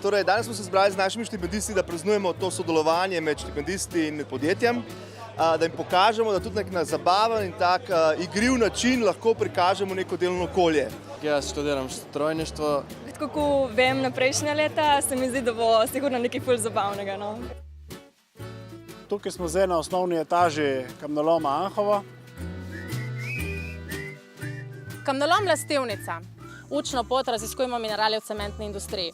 Torej, danes smo se zbrali z našimi štipendisti, da praznujemo to sodelovanje med štipendisti in med podjetjem, da jim pokažemo, da tudi na zabaven in tak igriv način lahko prikažemo neko delovno okolje. Jaz študiram strojništvo. Kako vem na prejšnja leta, se mi zdi, da bo sigurno nekaj ful zabavnega. No? Tukaj smo zdaj na osnovni etaži kamnoloma Anhovo. Kamnolom Lastivnica. Učno pot raziskujemo minerale v cementni industriji.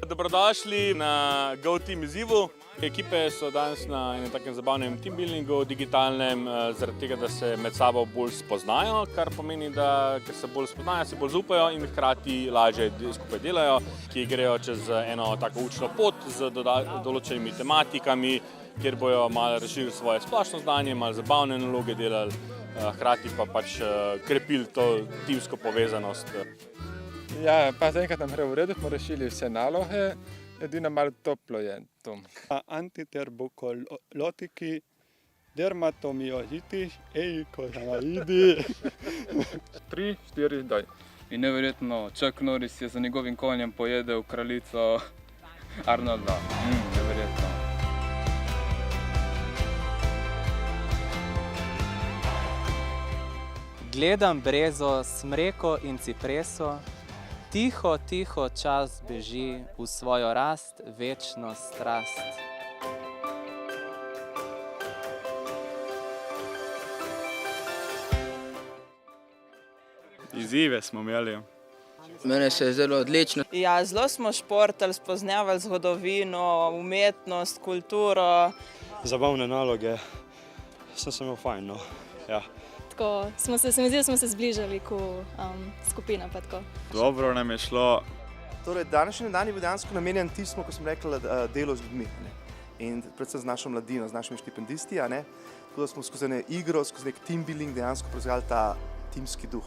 Dobrodošli na GoTeam izzivu. Ekipe so danes na enem takem zabavnem teambuildingu, digitalnem, zaradi tega, da se med sabo bolj spoznajo, kar pomeni, da ker se bolj spoznajo, se bolj zaupajo in hkrati lažje skupaj delajo, ki grejo čez eno tako učno pot z določenimi tematikami, kjer bojo malo razširili svoje splošno znanje, malo zabavne naloge delali, hkrati pa pač krepili to timsko povezanost. Ja, pa zaenkrat nam gre v redu, smo rešili vse naloge, edino malo toplo je tu. Antituberkulotiki, dermatomiositis, eikozaidi. 3, 4, daj. In neverjetno, Chuck Norris je za njegovim konjem pojedel kraljico Arnolda. Neverjetno. Gledam brezo, smreko in cipreso, tiho, tiho čas beži v svojo rast, večno strast. Izzive smo imeli. Mene se je zelo odlično. Ja, zelo smo športali, spoznavali zgodovino, umetnost, kulturo. Zabavne naloge, sem se imel fajn, no. Ja. Tako, se mi zdi, da smo se zbližali kot skupina. Pa tako. Dobro nam je šlo. Torej, današnji dan je bil dejansko namenjen tistemu, ko sem rekla, delo z ljudmi. In predvsem z našo mladino, z našimi štipendisti. Tako da smo skozi igro, skozi nek team building dejansko prevzeli ta timski duh.